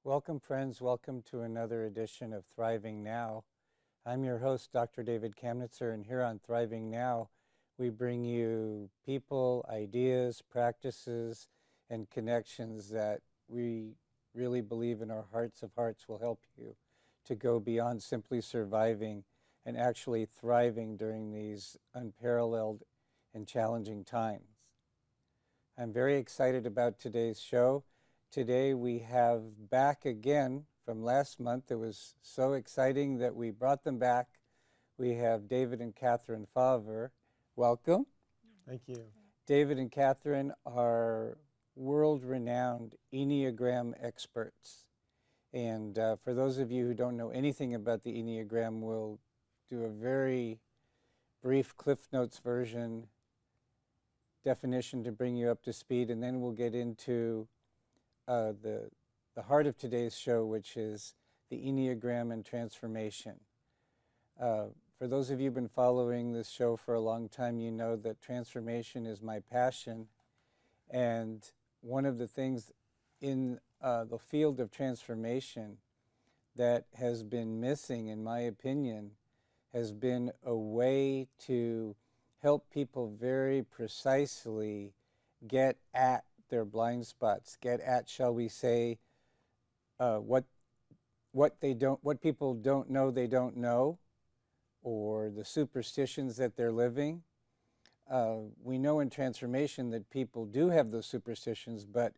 Welcome, friends. Welcome to another edition of Thriving Now. I'm your host, Dr. David Kamnitzer, and here on Thriving Now, we bring you people, ideas, practices, and connections that we really believe in our hearts of hearts will help you to go beyond simply surviving and actually thriving during these unparalleled and challenging times. I'm very excited about today's show. Today we have back again from last month. It was so exciting that we brought them back. We have David and Katherine Fauvre. Welcome. Thank you. David and Katherine are world-renowned Enneagram experts. And for those of you who don't know anything about the Enneagram, we'll do a very brief Cliff Notes version definition to bring you up to speed, and then we'll get into the heart of today's show, which is the Enneagram and transformation. For those of you who've been following this show for a long time, you know that transformation is my passion. And one of the things in the field of transformation that has been missing, in my opinion, has been a way to help people very precisely get at their blind spots, get at, shall we say, what people don't know they don't know, or the superstitions that they're living. We know in transformation that people do have those superstitions, but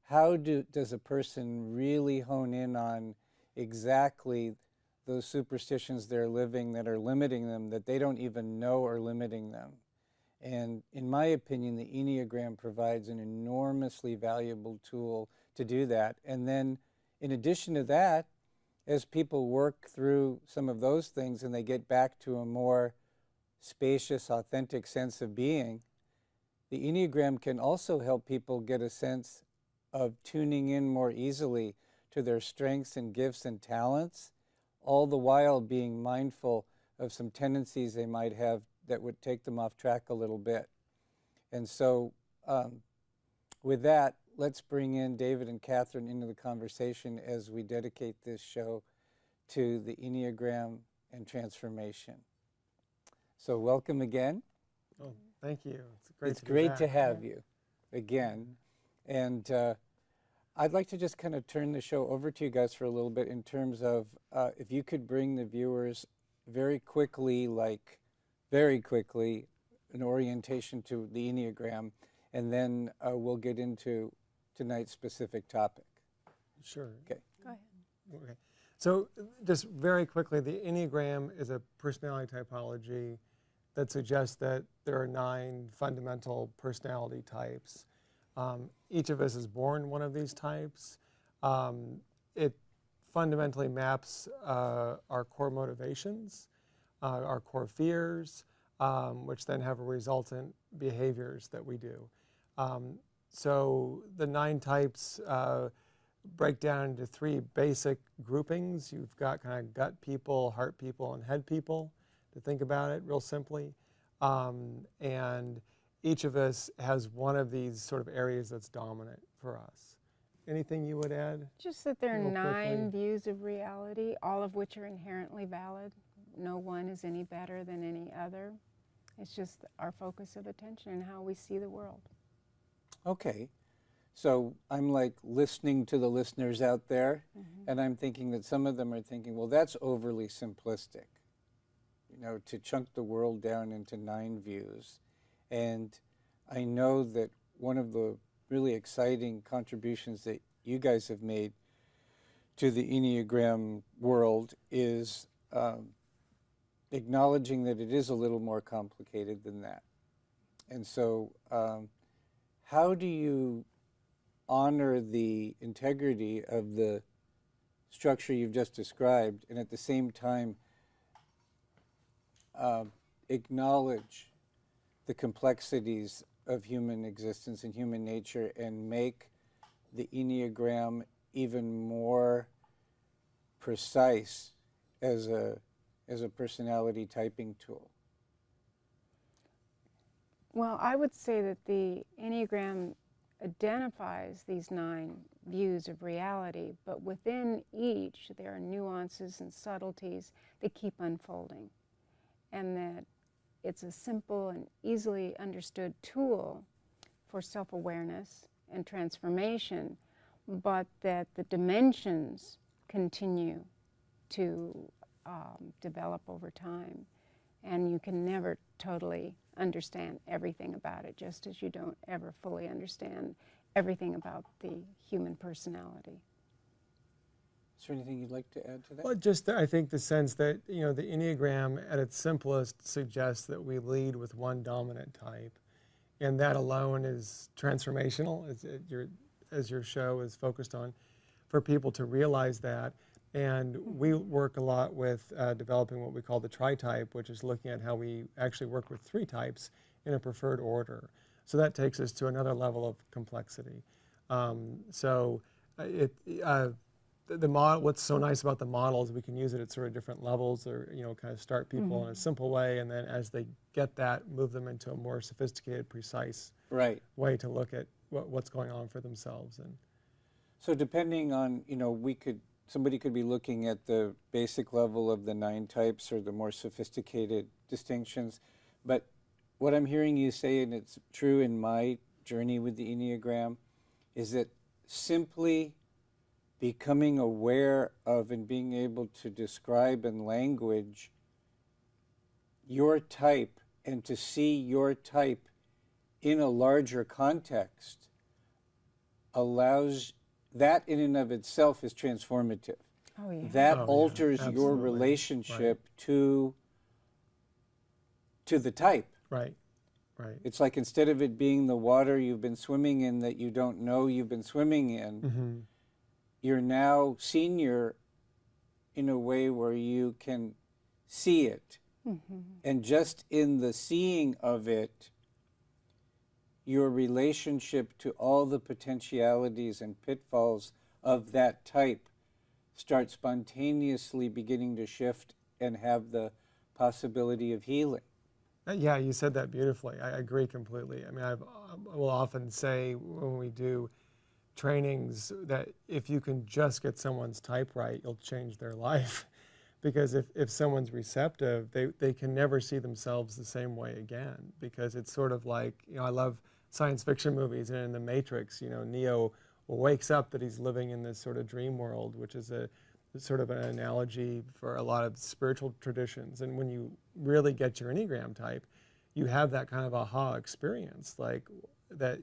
how does a person really hone in on exactly those superstitions they're living that are limiting them, that they don't even know are limiting them? And in my opinion, the Enneagram provides an enormously valuable tool to do that. And then in addition to that, as people work through some of those things and they get back to a more spacious, authentic sense of being, the Enneagram can also help people get a sense of tuning in more easily to their strengths and gifts and talents, all the while being mindful of some tendencies they might have that would take them off track a little bit. And so with that, let's bring in David and Katherine into the conversation as we dedicate this show to the Enneagram and transformation. So welcome again. Oh, thank you. It's great to have you again. And I'd like to just kind of turn the show over to you guys for a little bit in terms of if you could bring the viewers very quickly, an orientation to the Enneagram, and then we'll get into tonight's specific topic. Sure. Okay. Go ahead. Okay. So just very quickly, the Enneagram is a personality typology that suggests that there are 9 fundamental personality types. Each of us is born one of these types. It fundamentally maps our core motivations, our core fears, which then have a resultant behaviors that we do. So the 9 types break down into 3 basic groupings. You've got kind of gut people, heart people, and head people, to think about it real simply. And each of us has one of these sort of areas that's dominant for us. Anything you would add? Just that there are Real 9 quickly. views of reality, all of which are inherently valid. No one is any better than any other. It's just our focus of attention and how we see the world. Okay. So I'm like listening to the listeners out there, and I'm thinking that some of them are thinking, well, that's overly simplistic, to chunk the world down into 9 views. And I know that one of the really exciting contributions that you guys have made to the Enneagram world is acknowledging that it is a little more complicated than that. And so how do you honor the integrity of the structure you've just described and at the same time acknowledge the complexities of human existence and human nature and make the Enneagram even more precise as a personality typing tool? Well, I would say that the Enneagram identifies these 9 views of reality, but within each there are nuances and subtleties that keep unfolding, and that it's a simple and easily understood tool for self-awareness and transformation, but that the dimensions continue to develop over time, and you can never totally understand everything about it, just as you don't ever fully understand everything about the human personality. Is there anything you'd like to add to that? Well, just I think the sense that, you know, the Enneagram at its simplest suggests that we lead with one dominant type, and that alone is transformational, as your show is focused on, for people to realize that. And we work a lot with developing what we call the Tritype, which is looking at how we actually work with 3 types in a preferred order. So that takes us to another level of complexity. The model, what's so nice about the model is we can use it at sort of different levels, or, you know, kind of start people in a simple way, and then as they get that, move them into a more sophisticated, precise way to look at what's going on for themselves. And so depending on, you know, somebody could be looking at the basic level of the 9 types or the more sophisticated distinctions, but what I'm hearing you say, and it's true in my journey with the Enneagram, is that simply becoming aware of and being able to describe in language your type and to see your type in a larger context allows, that in and of itself is transformative. Oh, yeah. That Oh, yeah, alters your absolutely. relationship to the type. Right. It's like, instead of it being the water you've been swimming in that you don't know you've been swimming in, you're now senior in a way where you can see it. And just in the seeing of it, your relationship to all the potentialities and pitfalls of that type starts spontaneously beginning to shift and have the possibility of healing. Yeah, you said that beautifully. I agree completely. I mean, I will often say when we do trainings that if you can just get someone's type right, you'll change their life. Because if someone's receptive, they can never see themselves the same way again. Because it's sort of like, you know, I love science fiction movies, and in The Matrix, you know, Neo wakes up that he's living in this sort of dream world, which is a sort of an analogy for a lot of spiritual traditions. And when you really get your Enneagram type, you have that kind of aha experience, like that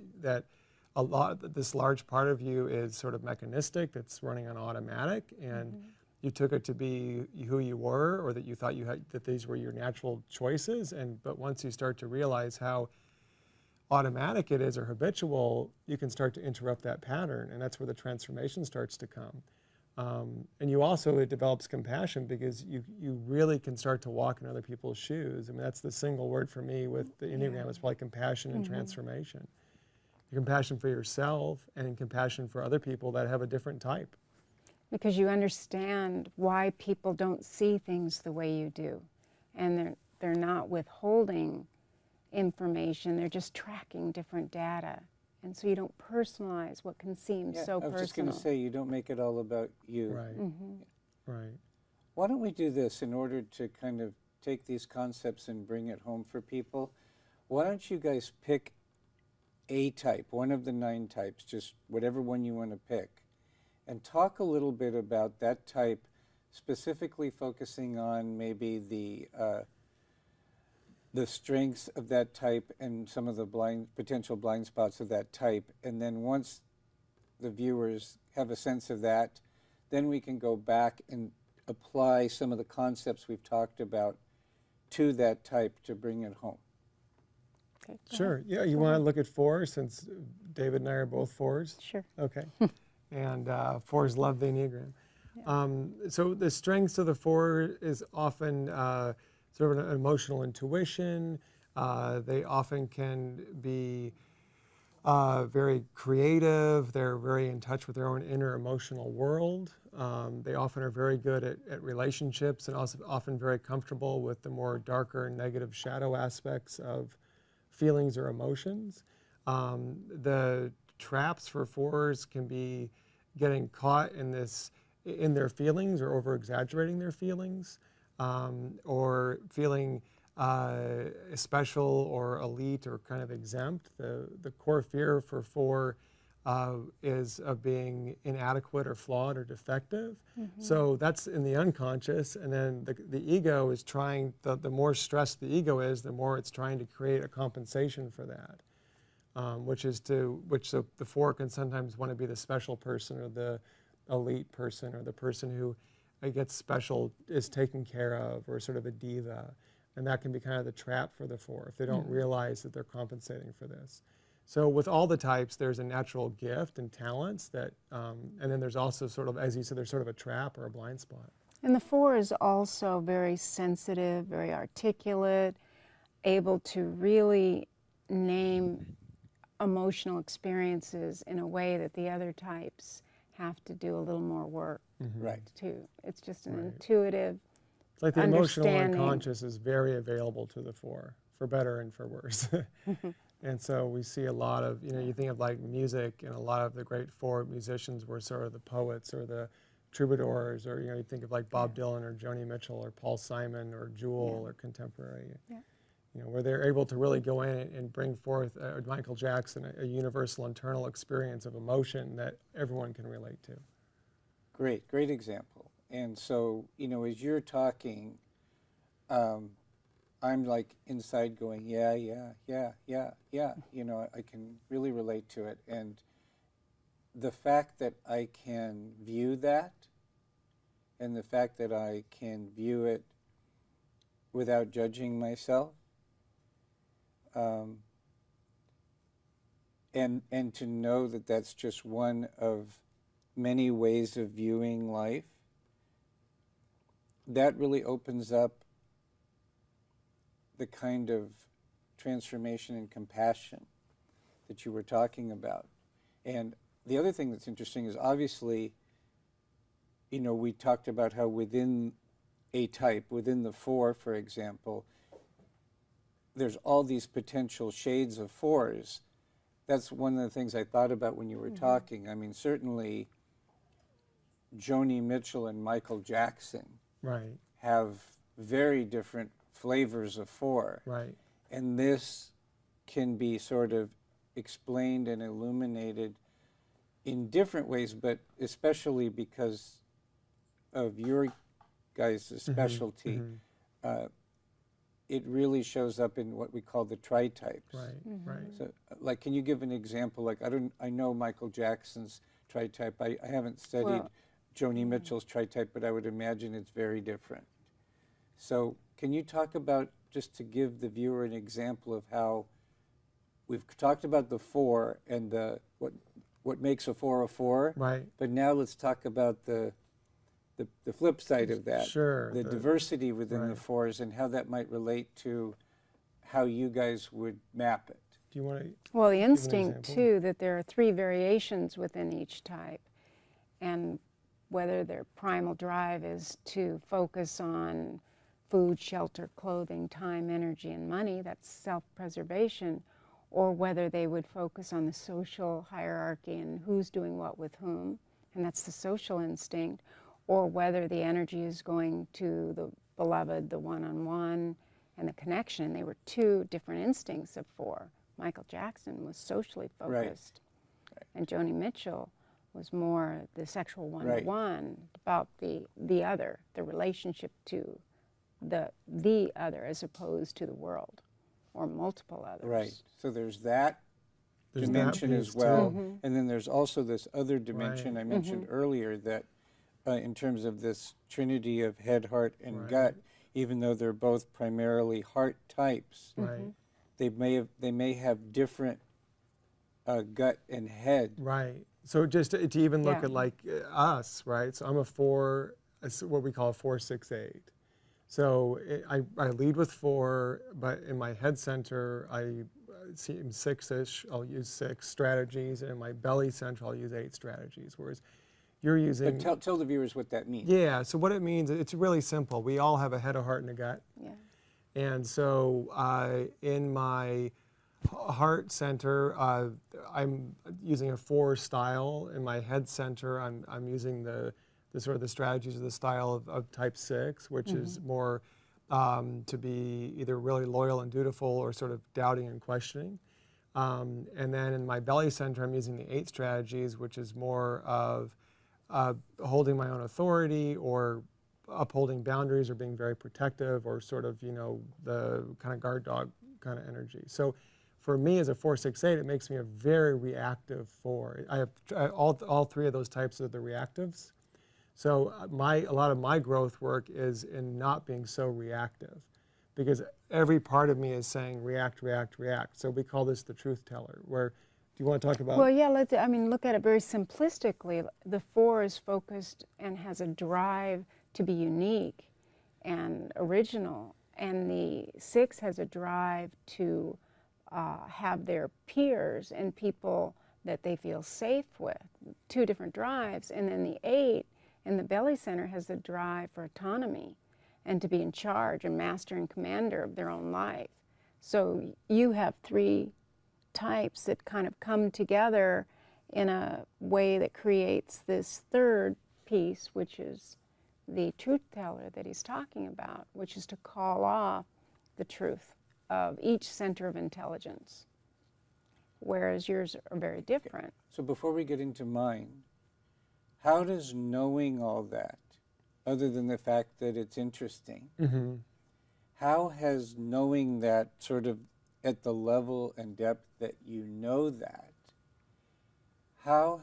a lot, this large part of you is sort of mechanistic, that's running on automatic, and you took it to be who you were, or that you thought you had, that these were your natural choices. But once you start to realize how automatic it is or habitual, you can start to interrupt that pattern, and that's where the transformation starts to come. And you also, it develops compassion, because you really can start to walk in other people's shoes. I mean, that's the single word for me with the Enneagram. It's probably compassion and transformation. Compassion for yourself and compassion for other people that have a different type. Because you understand why people don't see things the way you do. And they're not withholding information, they're just tracking different data. And so you don't personalize what can seem so personal. I was just going to say, you don't make it all about you. Right. Right. Why don't we do this in order to kind of take these concepts and bring it home for people? Why don't you guys pick a type, one of the 9 types, just whatever one you want to pick, and talk a little bit about that type, specifically focusing on maybe the strengths of that type and some of the potential blind spots of that type. And then once the viewers have a sense of that, then we can go back and apply some of the concepts we've talked about to that type to bring it home. Okay, Sure. Yeah, you want to look at 4, since David and I are both 4s? Sure. Okay. And 4s love the Enneagram. So the strengths of the 4 is often sort of an emotional intuition. They often can be very creative. They're very in touch with their own inner emotional world. They often are very good at relationships, and also often very comfortable with the more darker negative shadow aspects of feelings or emotions. The traps for 4s can be getting caught in their feelings or over-exaggerating their feelings, or feeling special or elite or kind of exempt. The core fear for 4 is of being inadequate or flawed or defective. So that's in the unconscious, and then the ego is trying, the more stressed the ego is, the more it's trying to create a compensation for that, which the 4 can sometimes want to be the special person or the elite person or the person who gets special, is taken care of, or sort of a diva. And that can be kind of the trap for the 4 if they don't realize that they're compensating for this. So with all the types, there's a natural gift and talents that, and then there's also sort of, as you said, there's sort of a trap or a blind spot. And the 4 is also very sensitive, very articulate, able to really name emotional experiences in a way that the other types have to do a little more work Right. to. It's just an intuitive It's like the emotional understanding. unconscious is very available to the 4, for better and for worse. And so we see a lot of, you think of like music, and a lot of the great 4 musicians were sort of the poets or the troubadours, or you think of like Bob Dylan or Joni Mitchell or Paul Simon or Jewel or contemporary. Where they're able to really go in and bring forth, Michael Jackson, a universal internal experience of emotion that everyone can relate to. Great example. And so, as you're talking, I'm like inside going, yeah. I can really relate to it. And the fact that I can view that, and the fact that I can view it without judging myself, and to know that that's just one of many ways of viewing life, that really opens up the kind of transformation and compassion that you were talking about. And the other thing that's interesting is, obviously, we talked about how within a type, within the 4, for example, there's all these potential shades of 4s. That's one of the things I thought about when you were talking. I mean, certainly Joni Mitchell and Michael Jackson have very different flavors of 4. Right. And this can be sort of explained and illuminated in different ways, but especially because of your guys' specialty, it really shows up in what we call the tritypes. Right. So, like, can you give an example? Like, I know Michael Jackson's tritype. I haven't studied Joni Mitchell's tritype, but I would imagine it's very different. So can you talk about, just to give the viewer an example of how we've talked about the 4 and what makes a 4 a 4, Right. but now let's talk about the flip side of that, Sure. the diversity within the 4s, and how that might relate to how you guys would map it. Do you want to? Well, the an instinct, example? too, that there are 3 variations within each type, and whether their primal drive is to focus on food, shelter, clothing, time, energy, and money, that's self-preservation, or whether they would focus on the social hierarchy and who's doing what with whom, and that's the social instinct, or whether the energy is going to the beloved, the one-on-one, and the connection. They were 2 different instincts of 4. Michael Jackson was socially focused, and Joni Mitchell was more the sexual one-to-one, about the other, the relationship to the other, as opposed to the world or multiple others. Right. So there's that There's that dimension piece as well, too. and then there's also this other dimension I mentioned earlier, that in terms of this trinity of head, heart, and gut, even though they're both primarily heart types, they may have different gut and head. Right. So just to even look at like us, right? So I'm a 4, what we call a 4-6-8. So I lead with 4, but in my head center, I seem 6-ish. I'll use 6 strategies, and in my belly center, I'll use 8 strategies. Whereas you're using. But tell the viewers what that means. Yeah. So what it means, it's really simple. We all have a head, a heart, and a gut. Yeah. And so in my heart center, I'm using a 4 style. In my head center, I'm using the sort of the strategies of the style of type 6, which is more to be either really loyal and dutiful or sort of doubting and questioning. And then in my belly center, I'm using the 8 strategies, which is more of holding my own authority or upholding boundaries or being very protective or sort of, the kind of guard dog kind of energy. So for me as a 4-6-8, it makes me a very reactive 4. I have all 3 of those types of the reactives. So a lot of my growth work is in not being so reactive, because every part of me is saying react, react, react. So we call this the truth teller, where, do you want to talk about? Well, yeah, look at it very simplistically. The 4 is focused and has a drive to be unique and original, and the 6 has a drive to have their peers and people that they feel safe with. 2 different drives. And then the 8 in the belly center has the drive for autonomy and to be in charge and master and commander of their own life. So you have 3 types that kind of come together in a way that creates this 3rd piece, which is the truth teller that he's talking about, which is to call off the truth of each center of intelligence, whereas yours are very different. So before we get into mine, how does knowing all that, other than the fact that it's interesting, how has knowing that sort of at the level and depth that you know that, how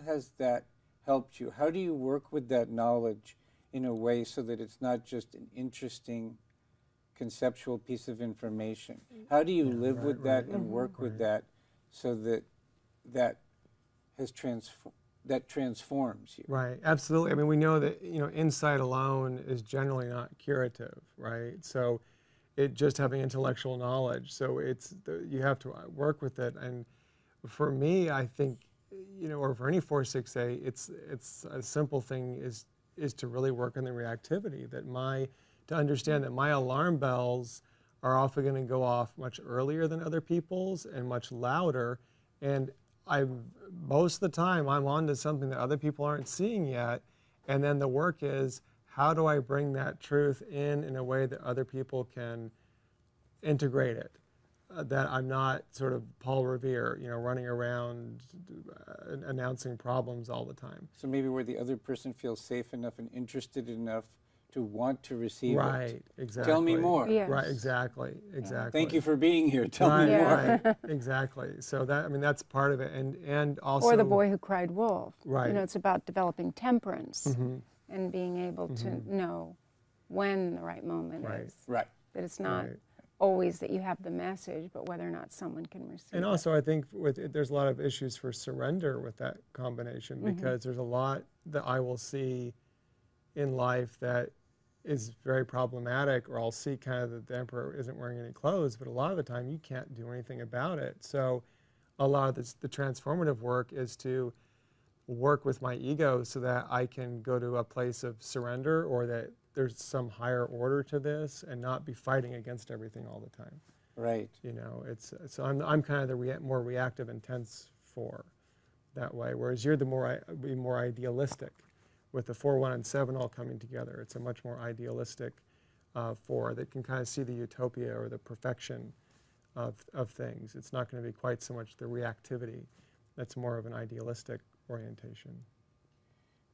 has that helped you? How do you work with that knowledge in a way so that it's not just an interesting conceptual piece of information? How do you live with that and work with that so that that transforms you? Right, absolutely. I mean, we know that, insight alone is generally not curative, right? So it just having intellectual knowledge. So you have to work with it. And for me, I think, or for any 4-6-8, it's a simple thing is to really work on the reactivity, to understand that my alarm bells are often going to go off much earlier than other people's and much louder. And most of the time I'm on to something that other people aren't seeing yet. And then the work is, how do I bring that truth in a way that other people can integrate it? That I'm not sort of Paul Revere, running around announcing problems all the time. So maybe where the other person feels safe enough and interested enough to want to receive it. Right, exactly. Tell me more. Yes. Right, exactly. Thank you for being here. Tell right, me more. Right, exactly. So that's part of it, and also. Or the boy who cried wolf. Right. It's about developing temperance and being able to know when the right moment is. Right. That it's not always that you have the message, but whether or not someone can receive it. And also, I think there's a lot of issues for surrender with that combination, because there's a lot that I will see in life that is very problematic, or I'll see kind of that the emperor isn't wearing any clothes, but a lot of the time you can't do anything about it. So a lot of the transformative work is to work with my ego so that I can go to a place of surrender, or that there's some higher order to this, and not be fighting against everything all the time. Right. So I'm kind of the more reactive, intense 4 that way, whereas you're the more idealistic, with the 4, 1, and 7 all coming together. It's a much more idealistic 4 that can kind of see the utopia or the perfection of things. It's not going to be quite so much the reactivity. That's more of an idealistic orientation.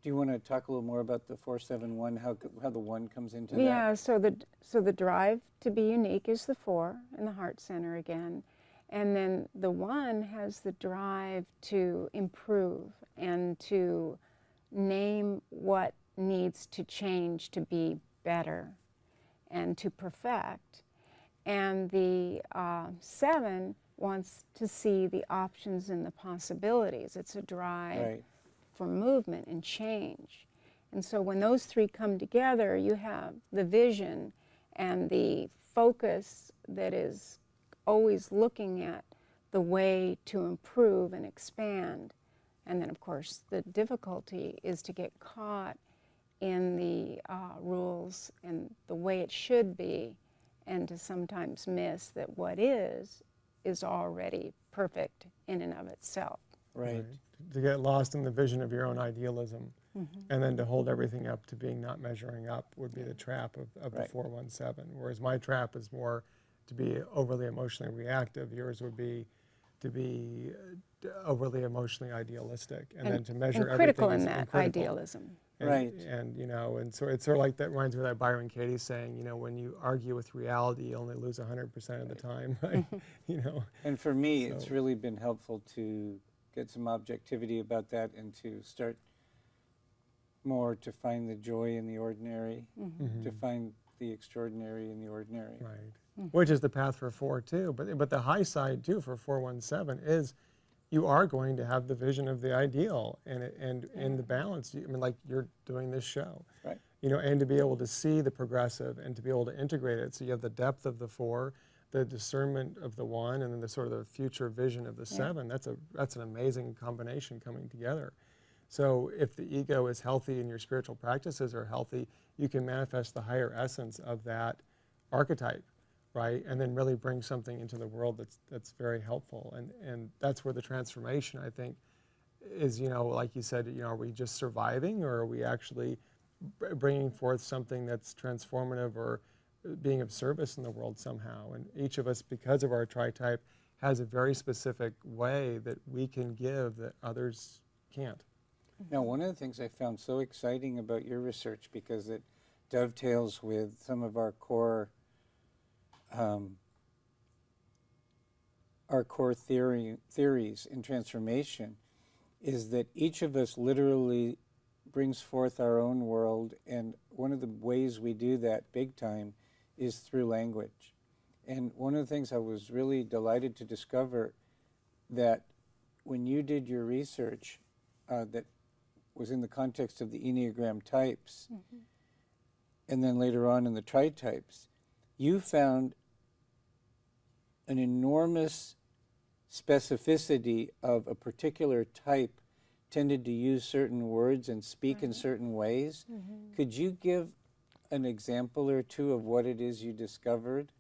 Do you want to talk a little more about the 4-7-1, how the 1 comes into that? Yeah, so the drive to be unique is the 4 in the heart center again. And then the 1 has the drive to improve and to name what needs to change to be better and to perfect. And the 7 wants to see the options and the possibilities. It's a drive for movement and change. And so when those 3 come together, you have the vision and the focus that is always looking at the way to improve and expand. And then, of course, the difficulty is to get caught in the rules and the way it should be, and to sometimes miss that what is is already perfect in and of itself. Right. To get lost in the vision of your own idealism, and then to hold everything up to being not measuring up would be the trap of Right. the 417. Whereas my trap is more to be overly emotionally reactive. Yours would be to be overly emotionally idealistic, and then to measure and critical everything in as that critical. idealism. And, Right. And you know, and so it's sort of like that reminds me of that Byron Katie saying, you know, when you argue with reality, you only lose 100% of the time. Right? You know. And for me, So- it's really been helpful to get some objectivity about that and to start more to find the joy in the ordinary, to find the extraordinary in the ordinary. Right. Which is the path for 4 too. But the high side too for 417 is you are going to have the vision of the ideal and in the balance. I mean, like you're doing this show. Right. You know, and to be able to see the progressive and to be able to integrate it. So you have the depth of the 4, the discernment of the 1, and then the sort of the future vision of the 7. That's an amazing combination coming together. So if the ego is healthy and your spiritual practices are healthy, you can manifest the higher essence of that archetype, right? And then really bring something into the world that's very helpful. And that's where the transformation, I think, is, you know, like you said, you know, are we just surviving, or are we actually bringing forth something that's transformative or being of service in the world somehow? And each of us, because of our tritype, has a very specific way that we can give that others can't. Now, one of the things I found so exciting about your research, because it dovetails with some of our core theories in transformation, is that each of us literally brings forth our own world, and one of the ways we do that big time is through language. And one of the things I was really delighted to discover, that when you did your research that was in the context of the Enneagram types, and then later on in the tritypes, you found an enormous specificity of a particular type tended to use certain words and speak in certain ways. Could you give an example or two of what it is you discovered?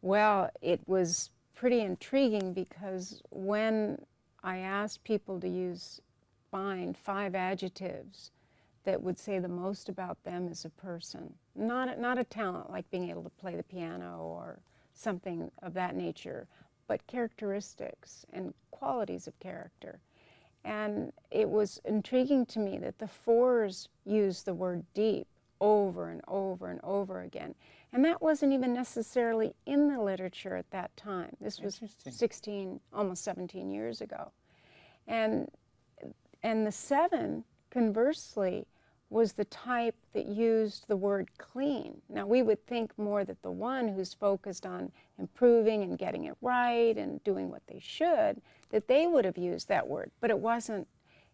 Well, it was pretty intriguing, because when I asked people to find 5 adjectives that would say the most about them as a person, not a talent like being able to play the piano or something of that nature, but characteristics and qualities of character. And it was intriguing to me that the 4s used the word deep over and over and over again. And that wasn't even necessarily in the literature at that time. This was 16, almost 17 years ago. And the 7, conversely, was the type that used the word clean. Now, we would think more that the 1 who's focused on improving and getting it right and doing what they should, that they would have used that word. But it wasn't.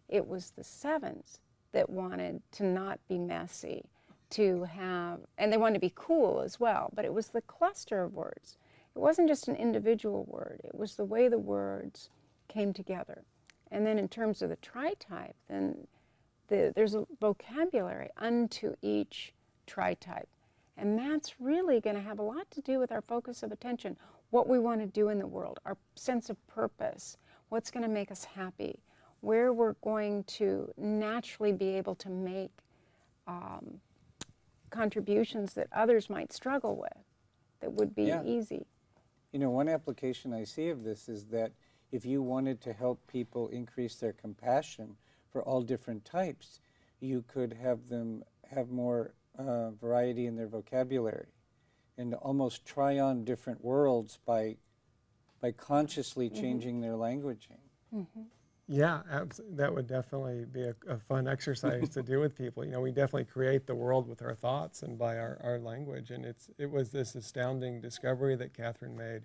It was the 7s that wanted to not be messy, to have, and they wanted to be cool as well, but it was the cluster of words. It wasn't just an individual word. It was the way the words came together. And then in terms of the tritype, then there's a vocabulary unto each tritype. And that's really going to have a lot to do with our focus of attention, what we want to do in the world, our sense of purpose, what's going to make us happy, where we're going to naturally be able to make contributions that others might struggle with, that would be easy. You know, one application I see of this is that if you wanted to help people increase their compassion for all different types, you could have them have more variety in their vocabulary and almost try on different worlds by consciously changing their languaging. Yeah, that would definitely be a fun exercise to do with people. You know, we definitely create the world with our thoughts and by our language. And it was this astounding discovery that Katherine made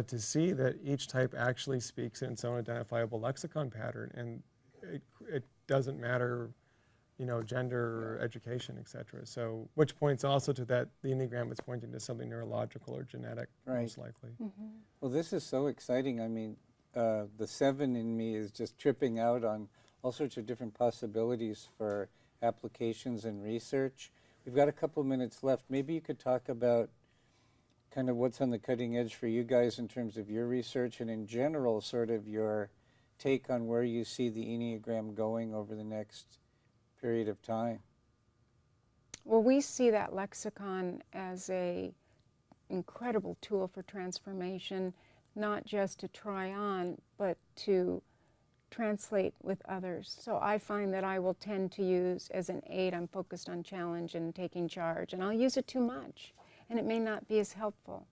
to see that each type actually speaks in its own identifiable lexicon pattern. And it doesn't matter, you know, gender or education, et cetera. So, which points also to that the Enneagram is pointing to something neurological or genetic, most likely. Well, this is so exciting. I mean, the 7 in me is just tripping out on all sorts of different possibilities for applications and research. We've got a couple minutes left. Maybe you could talk about kind of what's on the cutting edge for you guys in terms of your research and in general sort of your take on where you see the Enneagram going over the next period of time? Well, we see that lexicon as a incredible tool for transformation, not just to try on, but to translate with others. So I find that I will tend to use as an aid, I'm focused on challenge and taking charge, and I'll use it too much, and it may not be as helpful.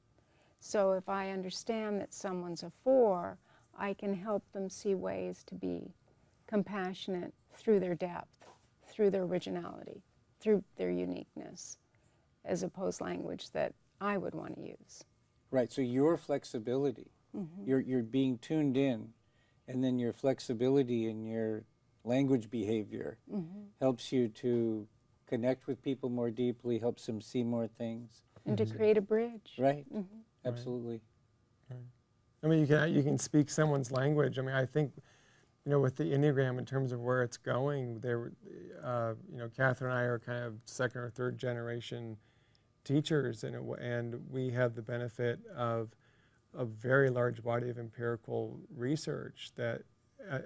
So if I understand that someone's a 4, I can help them see ways to be compassionate through their depth, through their originality, through their uniqueness, as opposed language that I would want to use. Right, so your flexibility, you're being tuned in, and then your flexibility in your language behavior helps you to connect with people more deeply, helps them see more things. And to create a bridge. Right, absolutely. Right. I mean, you can speak someone's language. I mean, I think, with the Enneagram in terms of where it's going, Katherine and I are kind of second or third generation teachers, and we have the benefit of a very large body of empirical research that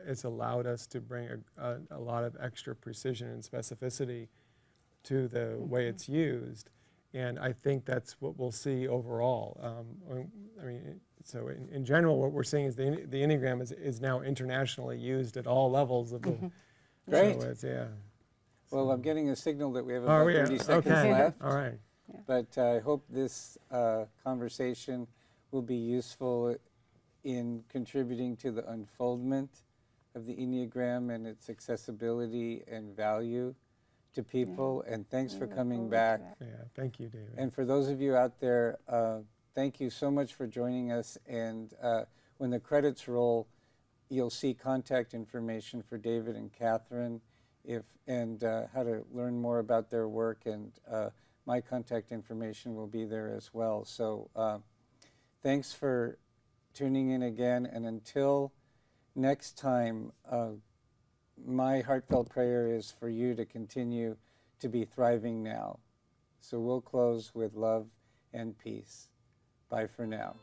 has allowed us to bring a lot of extra precision and specificity to the way it's used. And I think that's what we'll see overall. So in general, what we're seeing is the Enneagram is now internationally used at all levels of the. Great. So Well, I'm getting a signal that we have about 30 seconds left. All right. Yeah. But I hope this conversation will be useful in contributing to the unfoldment of the Enneagram and its accessibility and value to people. And thanks for coming back. Yeah, thank you, David. And for those of you out there, thank you so much for joining us. And when the credits roll, you'll see contact information for David and Katherine, and how to learn more about their work. And my contact information will be there as well. So thanks for tuning in again. And until next time, my heartfelt prayer is for you to continue to be thriving now. So we'll close with love and peace. Bye for now.